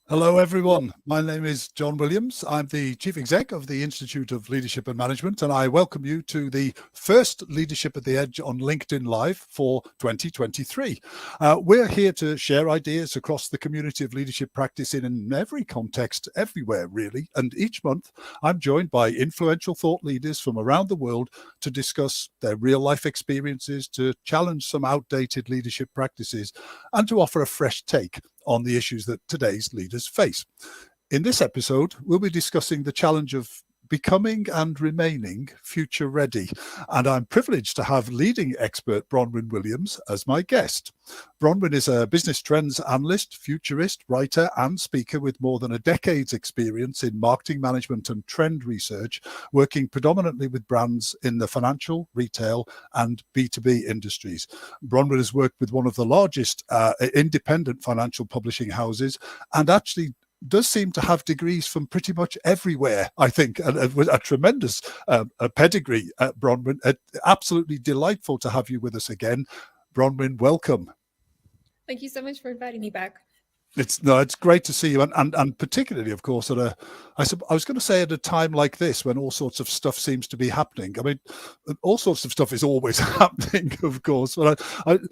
Hello, everyone. My name is John Williams. I'm the Chief Exec of the Institute of Leadership and Management, and I welcome you to the first Leadership at the Edge on LinkedIn Live for 2023. We're here to share ideas across the community of leadership practice in every context, everywhere, really. And each month, I'm joined by influential thought leaders from around the world to discuss their real-life experiences, to challenge some outdated leadership practices, and to offer a fresh take on the issues that today's leaders face. In this episode, we'll be discussing the challenge of becoming and remaining future ready. And I'm privileged to have leading expert Bronwyn Williams as my guest. Bronwyn is a business trends analyst, futurist, writer, and speaker with more than a decade's experience in marketing management and trend research, working predominantly with brands in the financial, retail, and B2B industries. Bronwyn has worked with one of the largest independent financial publishing houses and actually does seem to have degrees from pretty much everywhere, I think, and with a tremendous pedigree, Bronwyn. Absolutely delightful to have you with us again. Bronwyn, welcome. Thank you so much for inviting me back. It's great to see you, and particularly, of course, I was going to say at a time like this when all sorts of stuff seems to be happening. I mean, all sorts of stuff is always happening, of course. But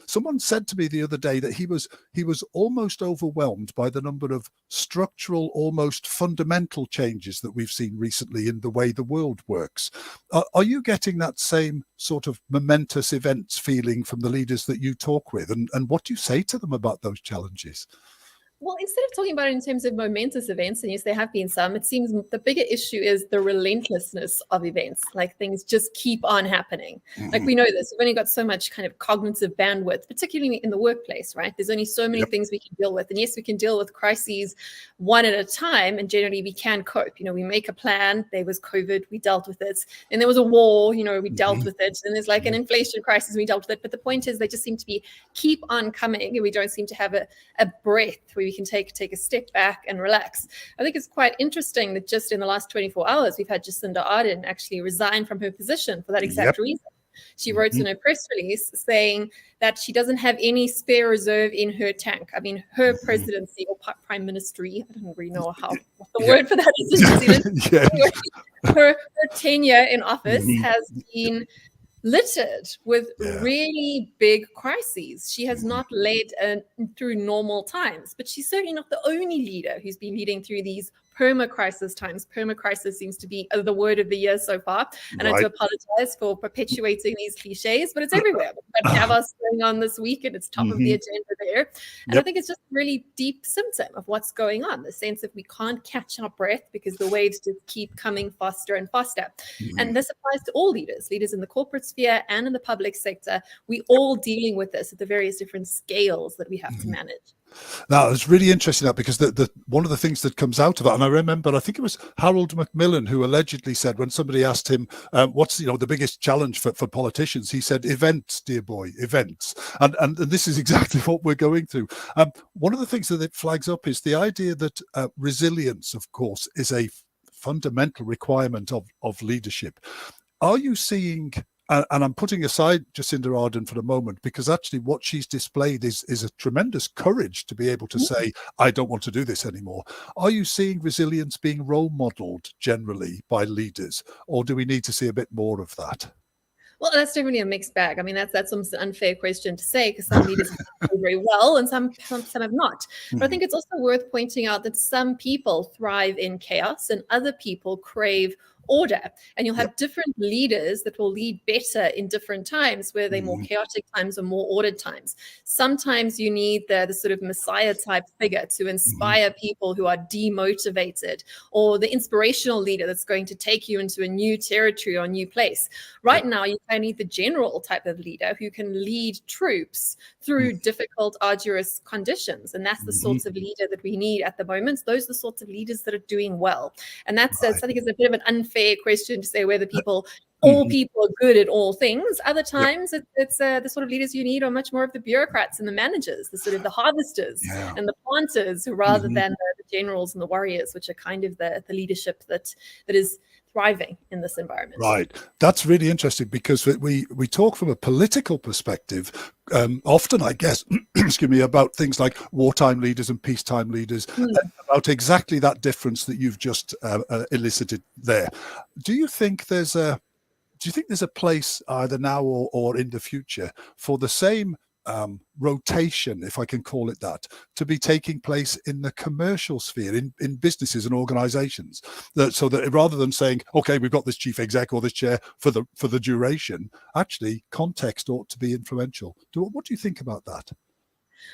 someone said to me the other day that he was almost overwhelmed by the number of structural, almost fundamental changes that we've seen recently in the way the world works. Are you getting that same sort of momentous events feeling from the leaders that you talk with, and what do you say to them about those challenges? Well, instead of talking about it in terms of momentous events, and yes, there have been some, it seems the bigger issue is the relentlessness of events. Like things just keep on happening. Mm-hmm. Like we know this, we've only got so much kind of cognitive bandwidth, particularly in the workplace, right? There's only so many things we can deal with. And yes, we can deal with crises one at a time, and generally we can cope. You know, we make a plan. There was COVID, we dealt with it. And there was a war, you know, we dealt with it. And there's like an inflation crisis, we dealt with it. But the point is they just seem to keep on coming, and we don't seem to have a breath where we can take a step back and relax. I think it's quite interesting that just in the last 24 hours, we've had Jacinda Ardern actually resign from her position for that exact reason. She wrote in her press release saying that she doesn't have any spare reserve in her tank. I mean, her presidency or prime ministry, I don't really know what the word for that is in New Zealand. Her tenure in office has been littered with really big crises. She has not led through normal times, but she's certainly not the only leader who's been leading through these perma-crisis times. Perma-crisis seems to be the word of the year so far. And I do apologize for perpetuating these cliches, but it's everywhere. We've got Davos going on this week, and it's top of the agenda there. And I think it's just a really deep symptom of what's going on, the sense of we can't catch our breath because the waves just keep coming faster and faster. And this applies to all leaders in the corporate sphere and in the public sector. We all dealing with this at the various different scales that we have to manage. Now, it's really interesting that because the one of the things that comes out of that, and I remember, I think it was Harold Macmillan who allegedly said when somebody asked him, what's the biggest challenge for politicians, he said, events, dear boy, events. And this is exactly what we're going through. One of the things that it flags up is the idea that resilience, of course, is a fundamental requirement of leadership. Are you seeing... And I'm putting aside Jacinda Ardern for the moment, because actually what she's displayed is a tremendous courage to be able to say, I don't want to do this anymore. Are you seeing resilience being role modeled generally by leaders, or do we need to see a bit more of that? Well, that's definitely a mixed bag. I mean, that's an unfair question to say, because some leaders have done very well and some have not. But I think it's also worth pointing out that some people thrive in chaos and other people crave order, and you'll have different leaders that will lead better in different times, where they're more chaotic times or more ordered times. Sometimes you need the sort of messiah type figure to inspire people who are demotivated, or the inspirational leader that's going to take you into a new territory or a new place. Right now, you kind of need the general type of leader who can lead troops through difficult, arduous conditions, and that's the sorts of leader that we need at the moment. Those are the sorts of leaders that are doing well, and that's I think it's a bit of an unfair question to say whether all people are good at all things. Other times it's the sort of leaders you need are much more of the bureaucrats and the managers, the sort of the harvesters and the planters, rather than the generals and the warriors, which are kind of the leadership that is thriving in this environment. Right. That's really interesting, because we talk from a political perspective often, I guess, excuse me, about things like wartime leaders and peacetime leaders, about exactly that difference that you've just elicited there. Do you think there's a place either now or in the future for the same rotation, if I can call it that, to be taking place in the commercial sphere, in businesses and organizations, so that rather than saying, okay, we've got this chief exec or this chair for the duration, actually context ought to be influential. What do you think about that?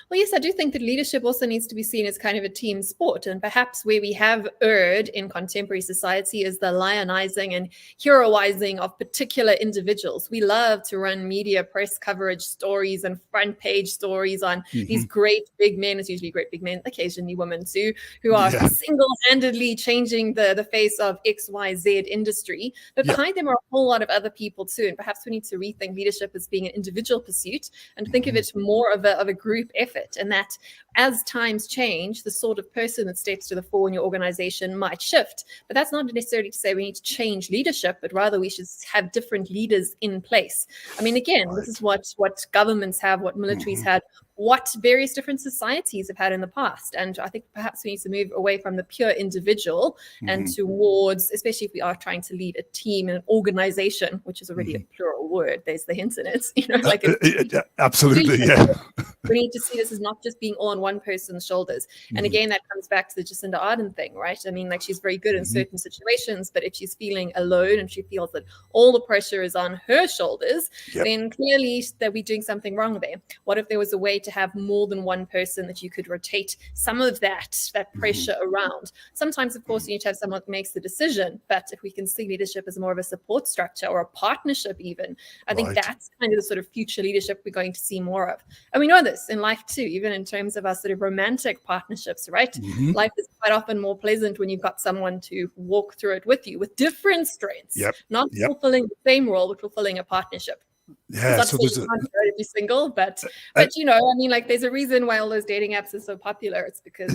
Well, yes, I do think that leadership also needs to be seen as kind of a team sport. And perhaps where we have erred in contemporary society is the lionizing and heroizing of particular individuals. We love to run media press coverage stories and front page stories on these great big men. It's usually great big men, occasionally women too, who are single-handedly changing the face of XYZ industry. But behind them are a whole lot of other people too. And perhaps we need to rethink leadership as being an individual pursuit and think of it more of a group effort, and that as times change, the sort of person that steps to the fore in your organization might shift. But that's not necessarily to say we need to change leadership, but rather we should have different leaders in place. I mean, again, this is what governments have, what militaries had, what various different societies have had in the past. And I think perhaps we need to move away from the pure individual and towards, especially if we are trying to lead a team and an organization, which is already a plural word. There's the hint in it, like absolutely, yeah. We need to see this as not just being all on one person's shoulders. And again, that comes back to the Jacinda Ardern thing, right? I mean, like, she's very good in certain situations, but if she's feeling alone and she feels that all the pressure is on her shoulders, then clearly that we're doing something wrong there. What if there was a way to have more than one person that you could rotate some of that pressure around? Sometimes, of course, you need to have someone that makes the decision, but if we can see leadership as more of a support structure or a partnership even, I think that's kind of the sort of future leadership we're going to see more of. And we know this in life too, even in terms of our sort of romantic partnerships, right? Life is quite often more pleasant when you've got someone to walk through it with you with different strengths, not fulfilling the same role, but fulfilling a partnership. Yeah, so there's to be single, but I mean, like, there's a reason why all those dating apps are so popular. It's because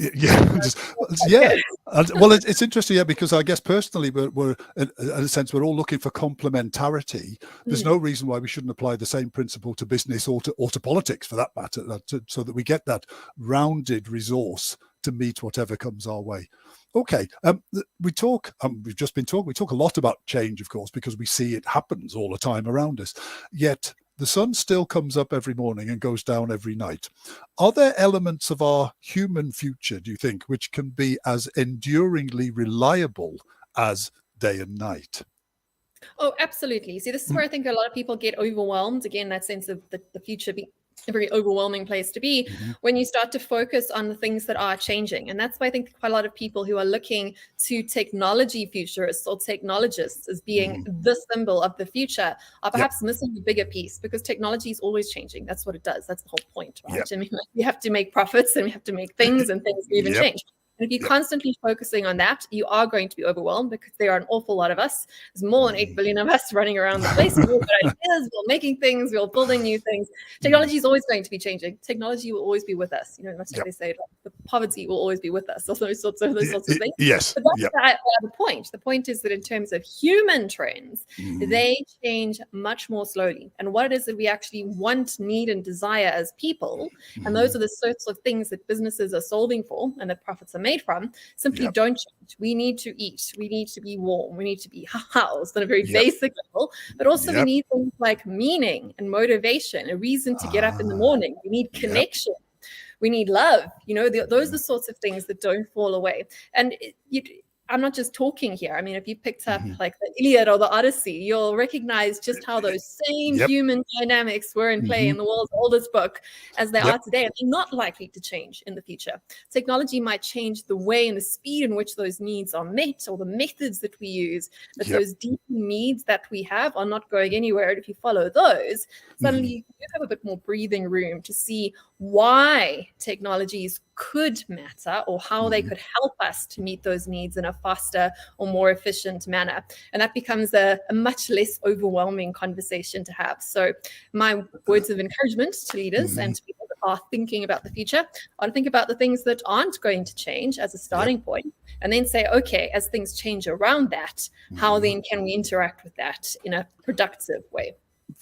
well, it's interesting, because I guess personally we're in a sense we're all looking for complementarity. There's no reason why we shouldn't apply the same principle to business or to politics, for that matter, so that we get that rounded resource to meet whatever comes our way. Okay, we talk a lot about change, of course, because we see it happens all the time around us. Yet the sun still comes up every morning and goes down every night. Are there elements of our human future, do you think, which can be as enduringly reliable as day and night? Oh, absolutely. See, this is where I think a lot of people get overwhelmed. Again, that sense of the future being a very overwhelming place to be when you start to focus on the things that are changing. And that's why I think quite a lot of people who are looking to technology futurists or technologists as being the symbol of the future are perhaps missing the bigger piece, because technology is always changing. That's what it does. That's the whole point, right? I mean, we have to make profits and we have to make things, and things even change. And if you're constantly focusing on that, you are going to be overwhelmed, because there are an awful lot of us. There's more than 8 billion of us running around the place. We're all got ideas, we're making things, we're all building new things. Technology is always going to be changing. Technology will always be with us. Much like they say, like, the poverty will always be with us. Those sorts of things. Yes. But that's the point. The point is that in terms of human trends, they change much more slowly. And what it is that we actually want, need, and desire as people, and those are the sorts of things that businesses are solving for and that profits are made from, simply don't change. We need to eat. We need to be warm. We need to be housed on a very basic level. But also we need things like meaning and motivation, a reason to get up in the morning. We need connection. We need love. Those are the sorts of things that don't fall away. And I'm not just talking here. I mean, if you picked up like the Iliad or the Odyssey, you'll recognize just how those same human dynamics were in play in the world's oldest book as they are today. And they're not likely to change in the future. Technology might change the way and the speed in which those needs are met, or the methods that we use, but those deep needs that we have are not going anywhere. And if you follow those, suddenly you have a bit more breathing room to see why technologies could matter, or how they could help us to meet those needs in a faster or more efficient manner. And that becomes a much less overwhelming conversation to have. So my words of encouragement to leaders and to people that are thinking about the future are to think about the things that aren't going to change as a starting point, and then say, okay, as things change around that, how then can we interact with that in a productive way?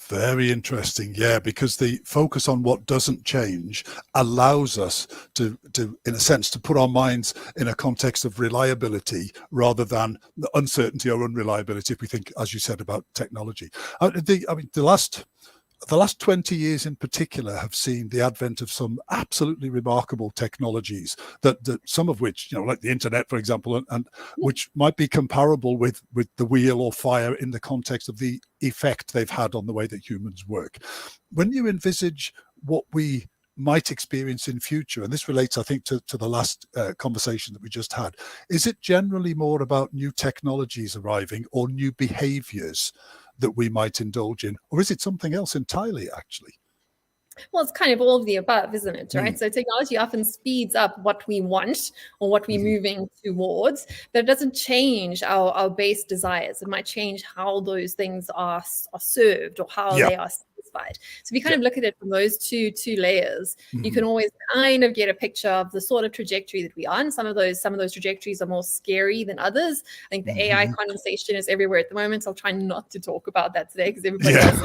Very interesting. Yeah, because the focus on what doesn't change allows us to, in a sense, to put our minds in a context of reliability rather than the uncertainty or unreliability, if we think, as you said, about technology. The last 20 years in particular have seen the advent of some absolutely remarkable technologies that some of which, like the internet, for example, and which might be comparable with the wheel or fire in the context of the effect they've had on the way that humans work. When you envisage what we might experience in future, and this relates, I think, to the last conversation that we just had, is it generally more about new technologies arriving or new behaviors that we might indulge in, or is it something else entirely, actually? Well, it's kind of all of the above, isn't it? Right. So technology often speeds up what we want or what we're moving towards, but it doesn't change our base desires. It might change how those things are served or how they are satisfied. So if you kind of look at it from those two layers, you can always kind of get a picture of the sort of trajectory that we're on. Some of those trajectories are more scary than others. I think the AI condensation is everywhere at the moment. So I'll try not to talk about that today because everybody else is.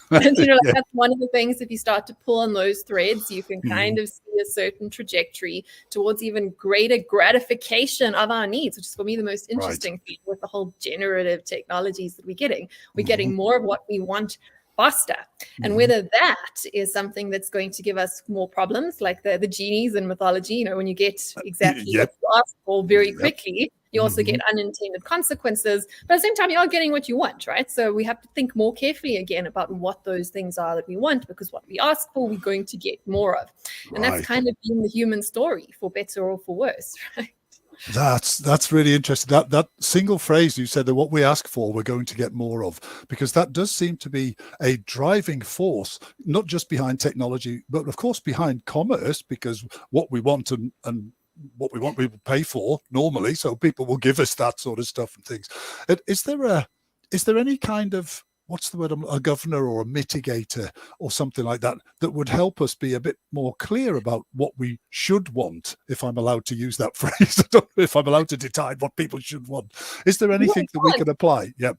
And that's one of the things. If you start to pull on those threads, you can kind of see a certain trajectory towards even greater gratification of our needs, which is for me the most interesting thing with the whole generative technologies that we're getting. We're getting more of what we want faster. And whether that is something that's going to give us more problems, like the genies in mythology, when you get exactly what you ask for very quickly, you also get unintended consequences, but at the same time, you are getting what you want, right? So we have to think more carefully again about what those things are that we want, because what we ask for, we're going to get more of. And that's kind of been the human story, for better or for worse, right? That's really interesting. That single phrase you said, that what we ask for, we're going to get more of, because that does seem to be a driving force, not just behind technology, but of course behind commerce, because what we want and what we want, we will pay for normally. So people will give us that sort of stuff and things. Is there any kind of, what's the word, a governor or a mitigator or something like that would help us be a bit more clear about what we should want, if I'm allowed to use that phrase? I don't know if I'm allowed to decide what people should want. Is there anything that we can apply? Yeah.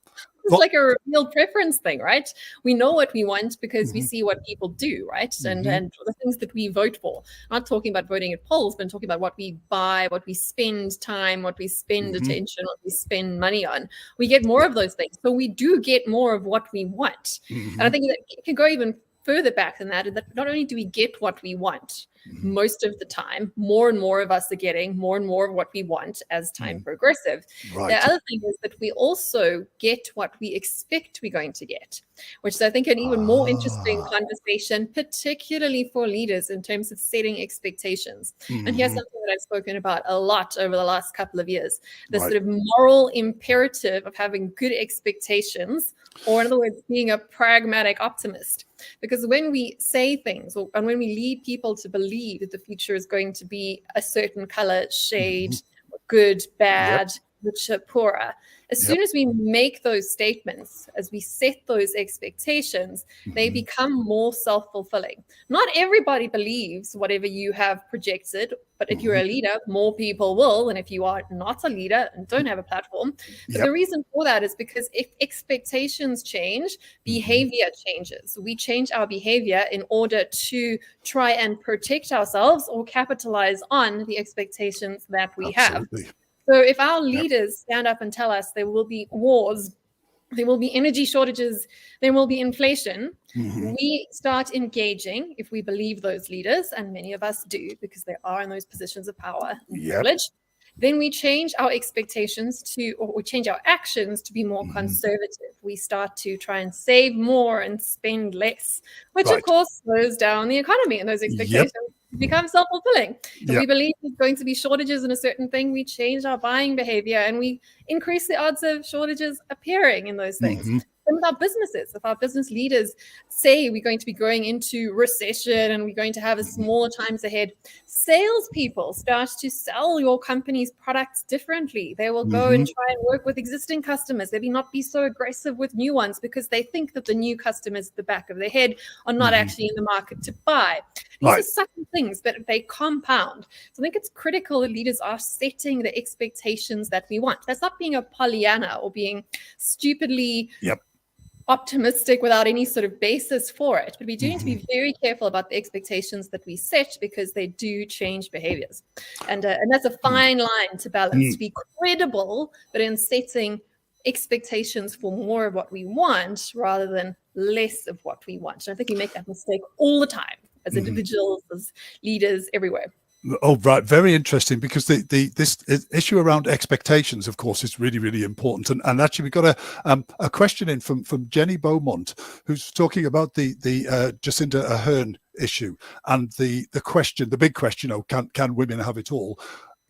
It's like a real preference thing, right? We know what we want because we see what people do, right? And the things that we vote for. I'm not talking about voting at polls, but I'm talking about what we buy, what we spend time, what we spend attention, what we spend money on. We get more of those things. So we do get more of what we want. And I think that it can go even further back than that not only do we get what we want most of the time, more and more of us are getting more and more of what we want as time progresses. The other thing is that we also get what we expect we're going to get, which is, I think, an even more interesting conversation, particularly for leaders in terms of setting expectations. And here's something that I've spoken about a lot over the last couple of years, the sort of moral imperative of having good expectations, or in other words, being a pragmatic optimist. Because when we say things, and when we lead people to believe that the future is going to be a certain color, shade, good, bad, richer, poorer, as soon as we make those statements, as we set those expectations, they become more self-fulfilling. Not everybody believes whatever you have projected, but if you're a leader, more people will. And if you are not a leader and don't have a platform, but the reason for that is because if expectations change, behavior changes. We change our behavior in order to try and protect ourselves or capitalize on the expectations that we have. So if our leaders stand up and tell us there will be wars, there will be energy shortages, there will be inflation, we start engaging, if we believe those leaders, and many of us do because they are in those positions of power and privilege, then we change our expectations or we change our actions to be more conservative. We start to try and save more and spend less, which of course slows down the economy, and those expectations become self-fulfilling. If we believe there's going to be shortages in a certain thing, we change our buying behavior and we increase the odds of shortages appearing in those things. Same with our businesses. If our business leaders say we're going to be going into recession and we're going to have a smaller times ahead, salespeople start to sell your company's products differently. They will go and try and work with existing customers. They will not be so aggressive with new ones because they think that the new customers at the back of their head are not actually in the market to buy. These are subtle things, but they compound. So I think it's critical that leaders are setting the expectations that we want. That's not being a Pollyanna or being stupidly optimistic without any sort of basis for it. But we do need to be very careful about the expectations that we set because they do change behaviors. And that's a fine line to balance, to be credible, but in setting expectations for more of what we want rather than less of what we want. And I think we make that mistake all the time as individuals, as leaders, everywhere. Oh, right. Very interesting, because this issue around expectations, of course, is really, really important. And actually, we got a question in from Jenny Beaumont, who's talking about the Jacinda Ardern issue and the question, the big question, can women have it all?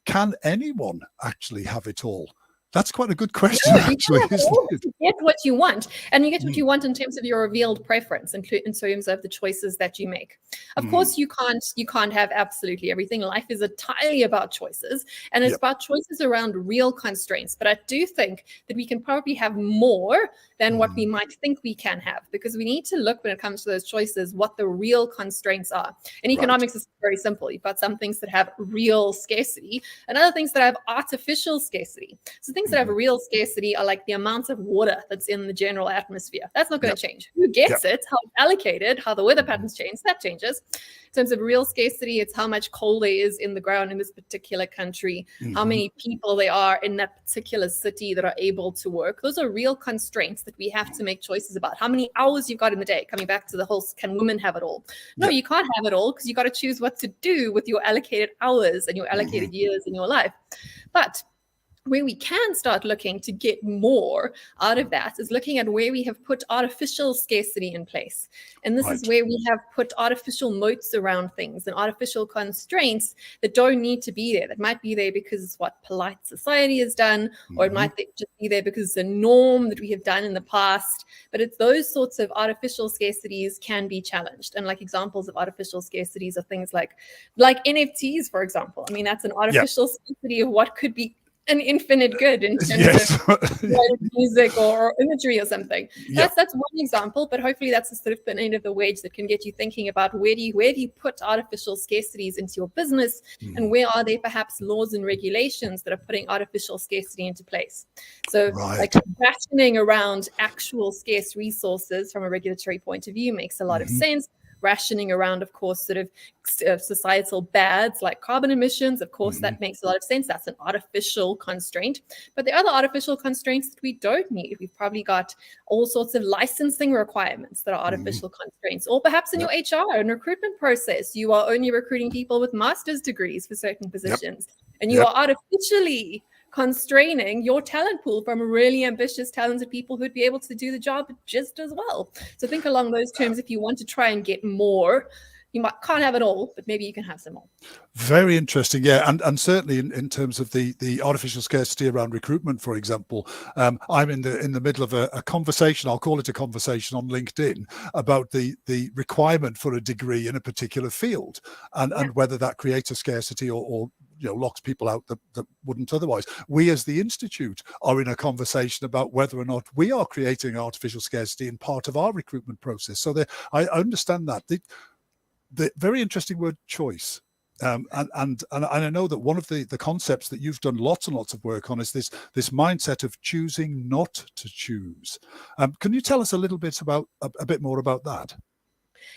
Can anyone actually have it all? That's quite a good question, actually, isn't it? You get what you want, and you get what you want in terms of your revealed preference, in terms of the choices that you make. Of course, you can't have absolutely everything. Life is entirely about choices, and it's about choices around real constraints. But I do think that we can probably have more than what we might think we can have, because we need to look, when it comes to those choices, what the real constraints are. In economics, it's very simple. You've got some things that have real scarcity and other things that have artificial scarcity. So things that have real scarcity are like the amount of water that's in the general atmosphere. That's not going to change. Who gets it, how it's allocated, how the weather patterns change, that changes. In terms of real scarcity, it's how much coal there is in the ground in this particular country, how many people there are in that particular city that are able to work. Those are real constraints that we have to make choices about. How many hours you've got in the day, coming back to the whole, can women have it all? No, you can't have it all, because you got to choose what to do with your allocated hours and your allocated years in your life. But where we can start looking to get more out of that is looking at where we have put artificial scarcity in place. And this is where we have put artificial moats around things and artificial constraints that don't need to be there. That might be there because it's what polite society has done, or it might just be there because it's a norm that we have done in the past. But it's those sorts of artificial scarcities can be challenged. And like examples of artificial scarcities are things like NFTs, for example. I mean, that's an artificial scarcity of what could be an infinite good in terms of music or imagery or something. That's one example, but hopefully that's the sort of thin end of the wedge that can get you thinking about where do you put artificial scarcities into your business, and where are there perhaps laws and regulations that are putting artificial scarcity into place. So like rationing around actual scarce resources from a regulatory point of view makes a lot of sense. Rationing around, of course, sort of societal bads like carbon emissions, of course, that makes a lot of sense. That's an artificial constraint. But the other artificial constraints that we don't need, we've probably got all sorts of licensing requirements that are artificial constraints. Or perhaps in your HR and recruitment process, you are only recruiting people with master's degrees for certain positions. And you are artificially constraining your talent pool from really ambitious, talented people who'd be able to do the job just as well. So think along those terms. If you want to try and get more, you can't have it all, but maybe you can have some more. Very interesting, and certainly in terms of the artificial scarcity around recruitment, for example, I'm in the middle of a conversation. I'll call it a conversation on LinkedIn about the requirement for a degree in a particular field, and whether that creates a scarcity or locks people out that wouldn't otherwise. We as the Institute are in a conversation about whether or not we are creating artificial scarcity in part of our recruitment process. So I understand that. The very interesting word choice. And I know that one of the concepts that you've done lots and lots of work on is this mindset of choosing not to choose. Can you tell us a little bit about a bit more about that?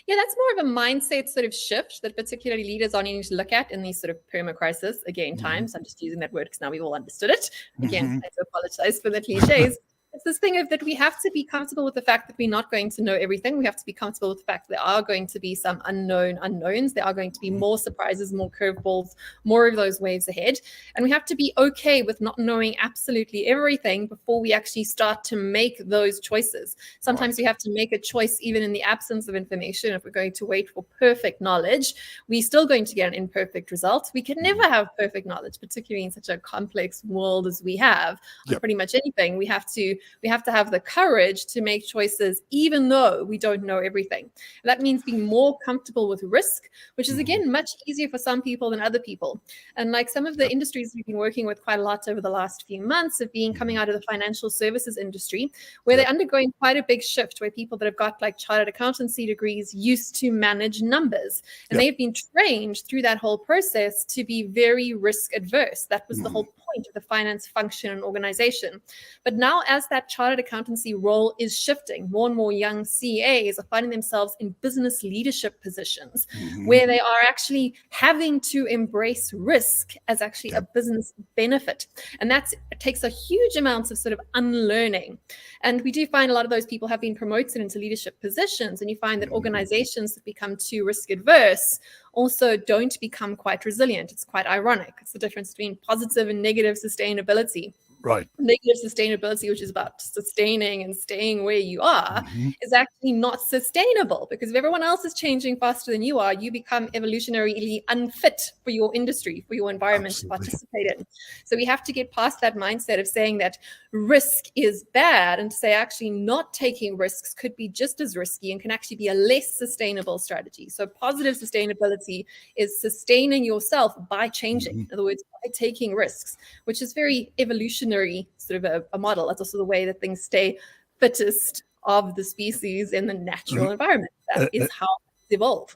Yeah, that's more of a mindset sort of shift that particularly leaders are needing to look at in these sort of perma-crisis, times. I'm just using that word because now we've all understood it. Again, I do apologize for the cliches. It's this thing of that we have to be comfortable with the fact that we're not going to know everything. We have to be comfortable with the fact that there are going to be some unknown unknowns. There are going to be more surprises, more curveballs, more of those waves ahead. And we have to be okay with not knowing absolutely everything before we actually start to make those choices. Sometimes we have to make a choice even in the absence of information. If we're going to wait for perfect knowledge, we're still going to get an imperfect result. We can never have perfect knowledge, particularly in such a complex world as we have. On pretty much anything, we have to we have to have the courage to make choices, even though we don't know everything. And that means being more comfortable with risk, which is, again, much easier for some people than other people. And like some of the industries we've been working with quite a lot over the last few months have been coming out of the financial services industry, where they're undergoing quite a big shift, where people that have got like chartered accountancy degrees used to manage numbers. And they've been trained through that whole process to be very risk adverse. That was the whole point of the finance function and organization. But now, as that chartered accountancy role is shifting, more and more young CAs are finding themselves in business leadership positions where they are actually having to embrace risk as actually a business benefit. And it takes a huge amount of sort of unlearning. And we do find a lot of those people have been promoted into leadership positions. And you find that organizations that become too risk adverse also don't become quite resilient. It's quite ironic. It's the difference between positive and negative sustainability. Right. Negative sustainability, which is about sustaining and staying where you are, is actually not sustainable, because if everyone else is changing faster than you are, you become evolutionarily unfit for your industry, for your environment to participate in. So we have to get past that mindset of saying that risk is bad, and to say actually not taking risks could be just as risky and can actually be a less sustainable strategy. So positive sustainability is sustaining yourself by changing. In other words, by taking risks, which is very evolutionary sort of a model. That's also the way that things stay fittest of the species in the natural environment. That is how it's evolved.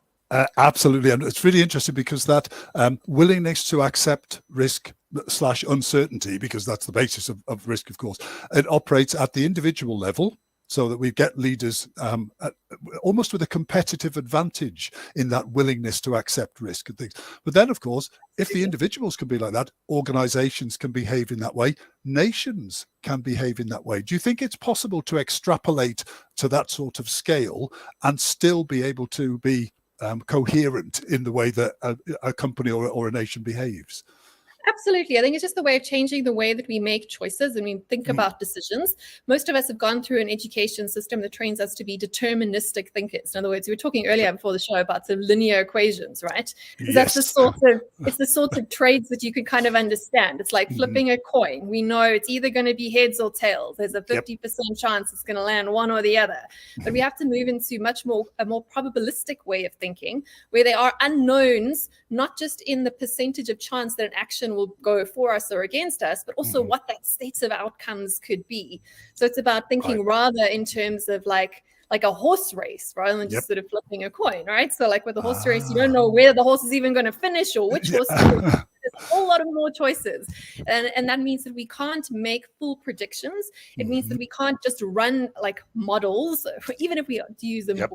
Absolutely. And it's really interesting because that willingness to accept risk / uncertainty, because that's the basis of risk, of course, it operates at the individual level, so that we get leaders almost with a competitive advantage in that willingness to accept risk and things. But then, of course, if the individuals can be like that, organizations can behave in that way, nations can behave in that way. Do you think it's possible to extrapolate to that sort of scale and still be able to be coherent in the way that a company or a nation behaves? Absolutely. I think it's just the way of changing the way that we make choices and we think about decisions. Most of us have gone through an education system that trains us to be deterministic thinkers. In other words, we were talking earlier before the show about the linear equations, right? That's the sort of trades that you can kind of understand. It's like flipping a coin. We know it's either going to be heads or tails. There's a 50% chance it's going to land one or the other. But we have to move into a more probabilistic way of thinking, where there are unknowns, not just in the percentage of chance that an action will go for us or against us, but also what that state of outcomes could be. So it's about thinking rather in terms of like a horse race rather than just sort of flipping a coin, right? So like with the horse race, you don't know where the horse is even going to finish or which horse is going to. There's a whole lot of more choices. And that means that we can't make full predictions. It means that we can't just run like models, even if we use the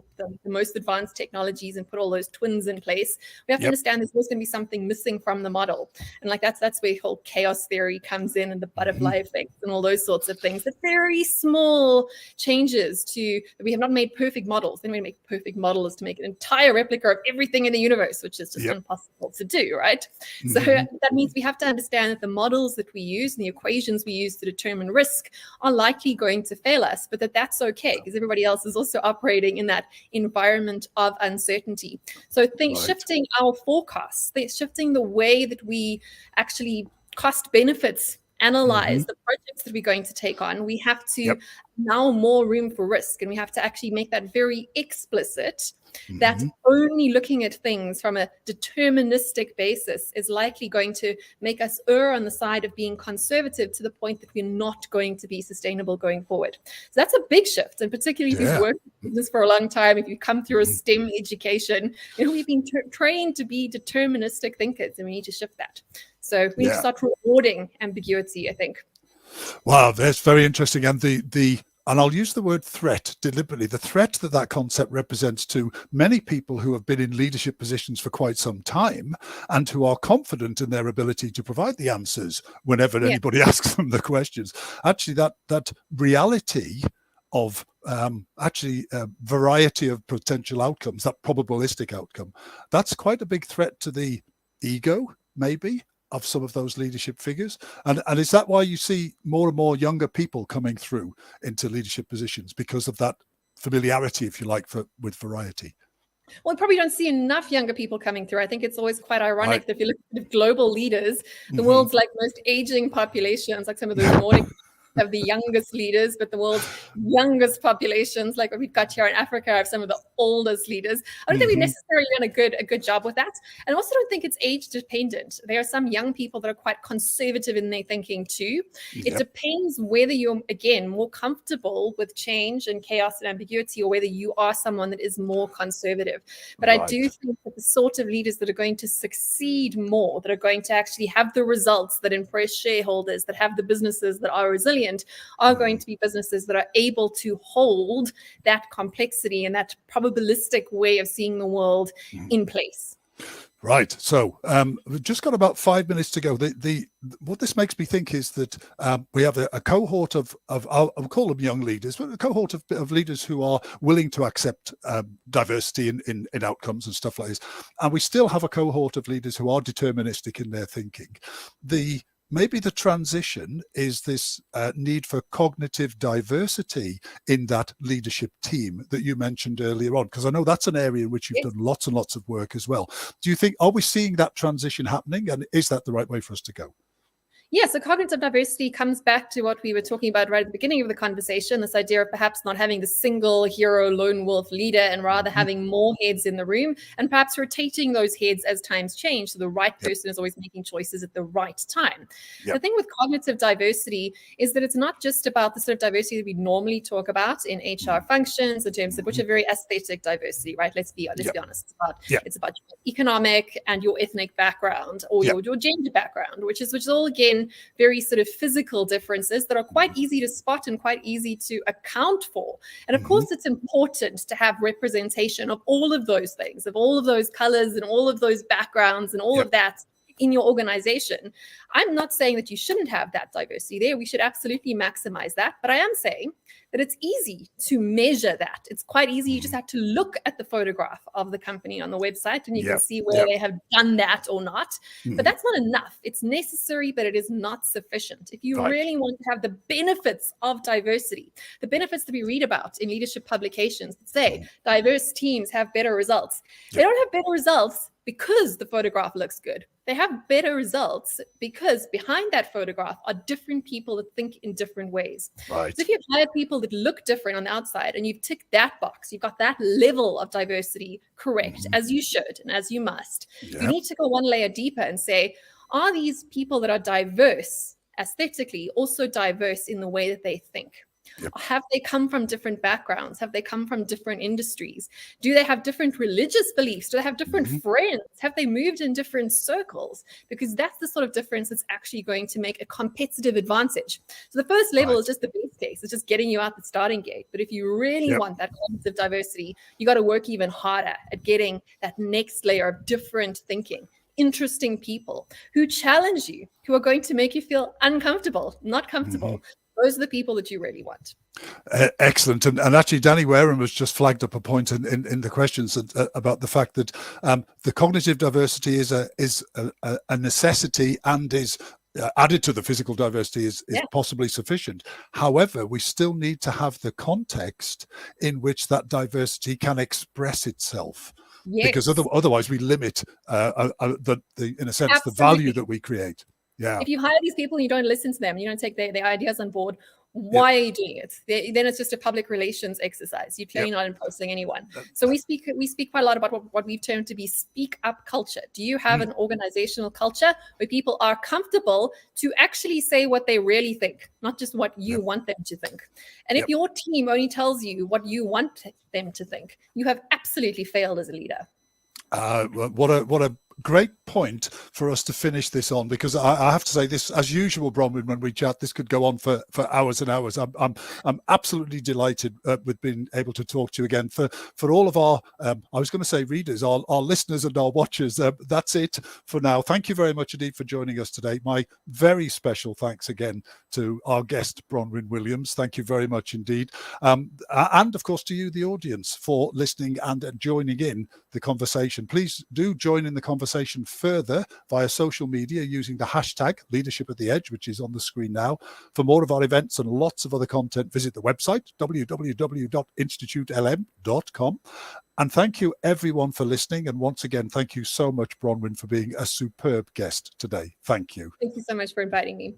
most advanced technologies and put all those twins in place. We have to understand there's always going to be something missing from the model. And like that's where whole chaos theory comes in, and the butterfly effect and all those sorts of things. The very small changes we have not made perfect models. Then we make perfect model is to make an entire replica of everything in the universe, which is just impossible to do, right? So that means we have to understand that the models that we use and the equations we use to determine risk are likely going to fail us, but that's okay because everybody else is also operating in that environment of uncertainty. So shifting our forecasts, shifting the way that we actually cost benefits analyze the projects that we're going to take on. We have to now more room for risk, and we have to actually make that very explicit that only looking at things from a deterministic basis is likely going to make us err on the side of being conservative to the point that we're not going to be sustainable going forward. So that's a big shift, and particularly if you've worked in business for a long time, if you've come through a STEM education, we've been trained to be deterministic thinkers, and we need to shift that. So we need to start rewarding ambiguity, I think. Wow, that's very interesting. And and I'll use the word threat deliberately, the threat that concept represents to many people who have been in leadership positions for quite some time and who are confident in their ability to provide the answers whenever anybody asks them the questions. Actually, that reality of variety of potential outcomes, that probabilistic outcome, that's quite a big threat to the ego, maybe, of some of those leadership figures. And is that why you see more and more younger people coming through into leadership positions, because of that familiarity, if you like, with variety? Well, we probably don't see enough younger people coming through. I think it's always quite ironic that if you look at global leaders, the world's like most aging populations, like some of those Nordic have the youngest leaders, but the world's youngest populations, like what we've got here in Africa, have some of the oldest leaders. I don't think we've necessarily done a good job with that. And I also don't think it's age dependent. There are some young people that are quite conservative in their thinking too. It depends whether you're, again, more comfortable with change and chaos and ambiguity, or whether you are someone that is more conservative. But I do think that the sort of leaders that are going to succeed more, that are going to actually have the results that impress shareholders, that have the businesses that are resilient, are going to be businesses that are able to hold that complexity and that probabilistic way of seeing the world in place. Right. So we've just got about 5 minutes to go. What this makes me think is that we have a cohort of I'll call them young leaders, but a cohort of leaders who are willing to accept diversity in outcomes and stuff like this. And we still have a cohort of leaders who are deterministic in their thinking. Maybe the transition is this need for cognitive diversity in that leadership team that you mentioned earlier on, because I know that's an area in which you've done lots and lots of work as well. Do you think, are we seeing that transition happening, and is that the right way for us to go? Yeah, so cognitive diversity comes back to what we were talking about right at the beginning of the conversation, this idea of perhaps not having the single hero lone wolf leader, and rather having more heads in the room, and perhaps rotating those heads as times change. So the right person is always making choices at the right time. The thing with cognitive diversity is that it's not just about the sort of diversity that we normally talk about in HR functions, in terms of which are very aesthetic diversity, right? Let's be honest. It's about your economic and your ethnic background, or your gender background, which is all, again, very sort of physical differences that are quite easy to spot and quite easy to account for. And of course, it's important to have representation of all of those things, of all of those colors and all of those backgrounds and all of that in your organization. I'm not saying that you shouldn't have that diversity there. We should absolutely maximize that. But I am saying that it's easy to measure that. It's quite easy. You just have to look at the photograph of the company on the website, and you can see where they have done that or not. But that's not enough. It's necessary, but it is not sufficient. If you really want to have the benefits of diversity, the benefits that we read about in leadership publications that say diverse teams have better results, they don't have better results because the photograph looks good. They have better results because behind that photograph are different people that think in different ways. So if you've hired people that look different on the outside, and you've ticked that box, you've got that level of diversity correct, as you should and as you must, you need to go one layer deeper and say, are these people that are diverse aesthetically also diverse in the way that they think? Have they come from different backgrounds? Have they come from different industries? Do they have different religious beliefs? Do they have different friends? Have they moved in different circles? Because that's the sort of difference that's actually going to make a competitive advantage. So the first level is just the base case. It's just getting you out the starting gate. But if you really want that cognitive diversity, you got to work even harder at getting that next layer of different thinking. Interesting people who challenge you, who are going to make you feel uncomfortable, not comfortable. Those are the people that you really want. Excellent. And actually, Danny Wareham has just flagged up a point in the questions about the fact that the cognitive diversity is a necessity, and is added to the physical diversity is possibly sufficient. However, we still need to have the context in which that diversity can express itself. Because otherwise we limit in a sense the value that we create. If you hire these people and you don't listen to them, you don't take their ideas on board, why are you doing it? Then it's just a public relations exercise. You're clearly not imposing anyone. So we speak quite a lot about what we've termed to be speak up culture. Do you have an organizational culture where people are comfortable to actually say what they really think, not just what you want them to think? And if your team only tells you what you want them to think, you have absolutely failed as a leader. What a great point for us to finish this on, because I have to say this, as usual, Bronwyn, when we chat, this could go on for hours and hours. I'm absolutely delighted with being able to talk to you again. For all of our, I was going to say readers, our listeners and our watchers, that's it for now. Thank you very much indeed for joining us today. My very special thanks again to our guest, Bronwyn Williams. Thank you very much indeed. And of course to you, the audience, for listening and joining in the conversation. Please do join in the conversation further via social media using the hashtag Leadership at the Edge, which is on the screen now. For more of our events and lots of other content, visit the website www.institutelm.com. And thank you everyone for listening. And once again, thank you so much, Bronwyn, for being a superb guest today. Thank you. Thank you so much for inviting me.